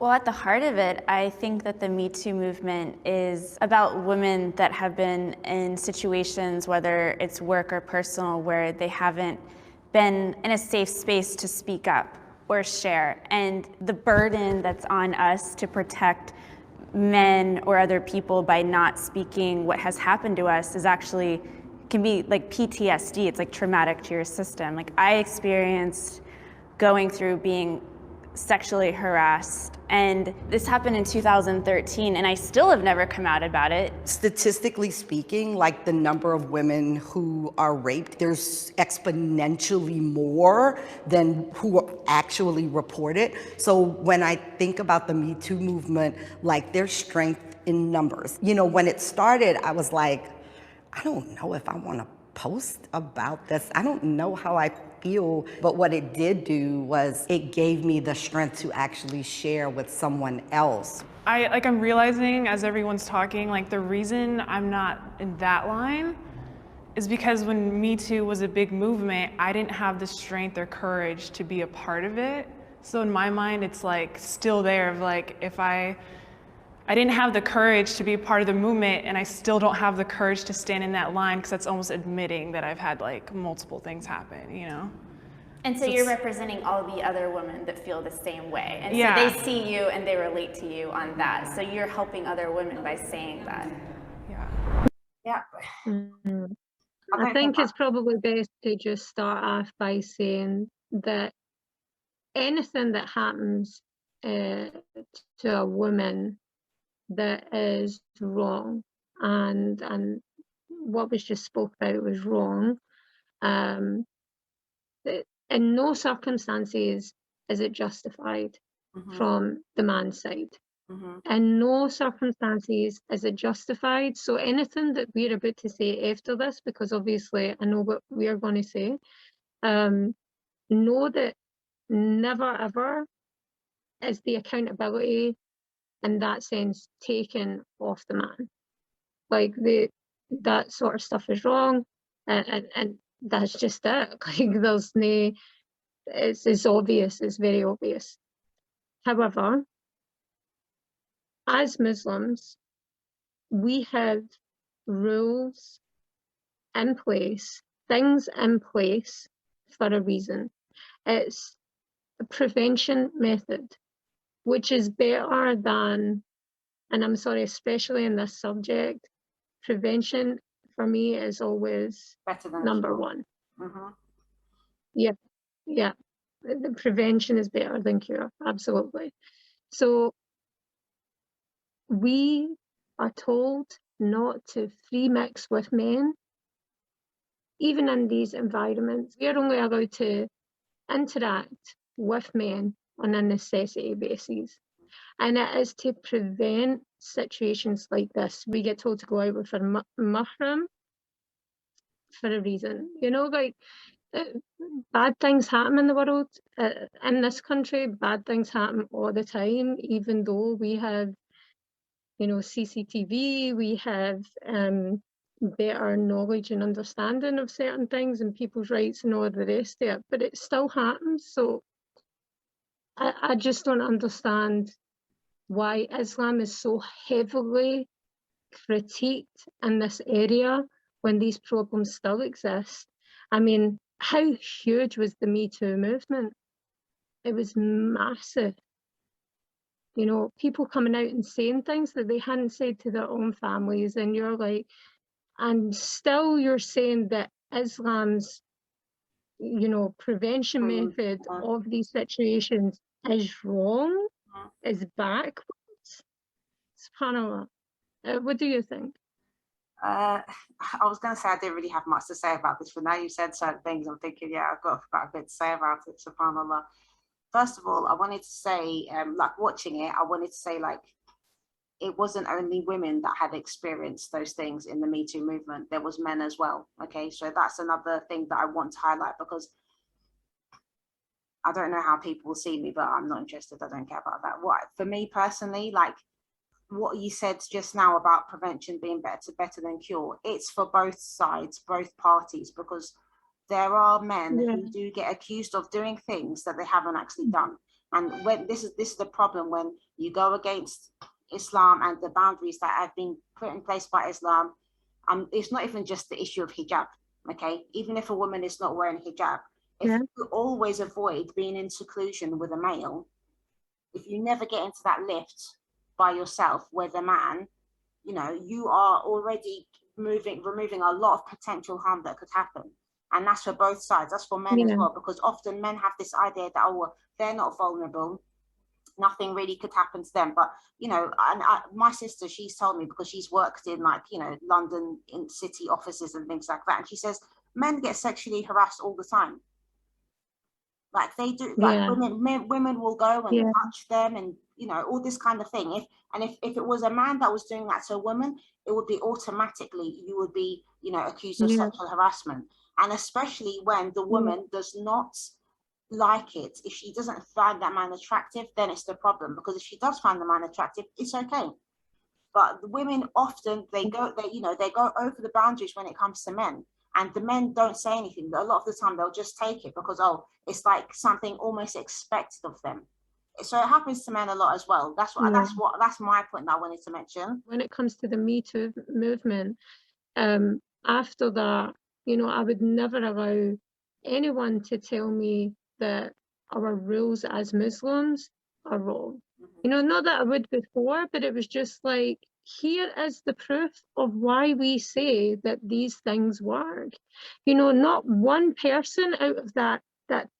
Well, at the heart of it, I think that the Me Too movement is about women that have been in situations, whether it's work or personal, where they haven't been in a safe space to speak up or share. And the burden that's on us to protect men or other people by not speaking what has happened to us is actually can be like PTSD. It's like traumatic to your system. Like I experienced going through being sexually harassed, and this happened in 2013, and I still have never come out about it. Statistically speaking, like the number of women who are raped, there's exponentially more than who actually report it. So when I think about the Me Too movement, like there's strength in numbers. You know, when it started, I was like, I don't know if I want to post about this. I don't know how I feel, but what it did do was it gave me the strength to actually share with someone else. I'm realizing as everyone's talking, like the reason I'm not in that line is because when Me Too was a big movement, I didn't have the strength or courage to be a part of it. So in my mind, it's like still there of like, if I didn't have the courage to be a part of the movement, and I still don't have the courage to stand in that line, because that's almost admitting that I've had like multiple things happen, you know? And so you're representing all the other women that feel the same way. And so Yeah. they see you and they relate to you on that. So you're helping other women by saying that. Yeah. Yeah. I think it's probably best to just start off by saying that anything that happens to a woman that is wrong, and what was just spoke about was wrong. In no circumstances is it justified from the man's side. In no circumstances is it justified. So anything that we're about to say after this, because obviously I know what we are going to say, know that never ever is the accountability in that sense taken off the man. Like that sort of stuff is wrong, and that's just it. Like there's no, it's obvious, it's very obvious. However, as Muslims, we have rules in place, things in place for a reason. It's a prevention method, which is better than, and I'm sorry, especially in this subject, prevention for me is always Better than number cure. one. Yeah, yeah. The prevention is better than cure, absolutely. So we are told not to free mix with men, even in these environments. We are only allowed to interact with men on a necessity basis. And it is to prevent situations like this. We get told to go out with a mahram for a reason. You know, like bad things happen in the world. In this country, bad things happen all the time, even though we have, you know, CCTV, we have better knowledge and understanding of certain things and people's rights and all the rest of it, but it still happens. So I just don't understand why Islam is so heavily critiqued in this area when these problems still exist. I mean, how huge was the Me Too movement? It was massive. You know, people coming out and saying things that they hadn't said to their own families, and you're like, and still you're saying that Islam's, you know, prevention method of these situations is wrong, is backwards. SubhanAllah. What do you think? I was going to say I didn't really have much to say about this, but now you said certain things, I'm thinking, yeah, I've got quite a bit to say about it, subhanAllah. First of all, I wanted to say, like watching it, I wanted to say like, it wasn't only women that had experienced those things in the Me Too movement, there was men as well, okay? So that's another thing that I want to highlight, because I don't know how people see me, but I'm not interested, I don't care about that. What, for me personally, like, what you said just now about prevention being better than cure, it's for both sides, both parties, because there are men who do get accused of doing things that they haven't actually done. And when this is the problem, when you go against Islam and the boundaries that have been put in place by Islam. It's not even just the issue of hijab, okay? Even if a woman is not wearing hijab, if Yeah. you always avoid being in seclusion with a male, if you never get into that lift by yourself with a man, you know, you are already removing a lot of potential harm that could happen. And that's for both sides. That's for men as Yeah. well, because often men have this idea that, oh, well, they're not vulnerable, nothing really could happen to them. But you know, and my sister, she's told me, because she's worked in, like, you know, London in city offices and things like that, and she says men get sexually harassed all the time. Like they do, like Yeah. women will go and Yeah. touch them, and you know, all this kind of thing. If it was a man that was doing that to a woman, it would be automatically, you would be, you know, accused of Yeah. sexual harassment. And especially when the Yeah. woman does not like it, if she doesn't find that man attractive, then it's the problem. Because if she does find the man attractive, it's okay. But the women often, they go over the boundaries when it comes to men, and the men don't say anything. A lot of the time they'll just take it because, oh, it's like something almost expected of them. So it happens to men a lot as well. That's Yeah. that's my point that I wanted to mention. When it comes to the Me Too movement, after that, you know, I would never allow anyone to tell me that our rules as Muslims are wrong. You know, not that I would before, but it was just like, here is the proof of why we say that these things work. You know, not one person out of that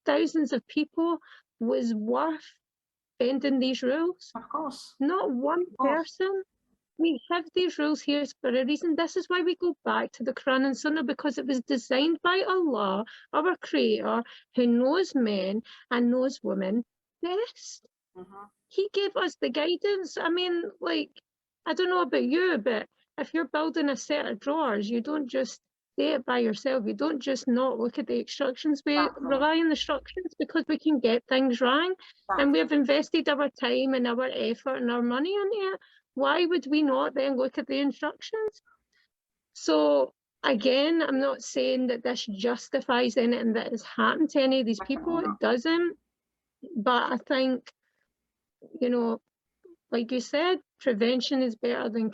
thousands of people was worth bending these rules. Of course. Not one Of course. person. We have these rules here for a reason. This is why we go back to the Quran and Sunnah, because it was designed by Allah, our creator, who knows men and knows women best. He gave us the guidance. I mean, like, I don't know about you, but if you're building a set of drawers, you don't just say it by yourself. You don't just not look at the instructions. We Exactly. rely on the instructions because we can get things wrong. And we have invested our time and our effort and our money in it. Why would we not then look at the instructions? So again, I'm not saying that this justifies anything that has happened to any of these people. It doesn't. But I think, you know, like you said, prevention is better than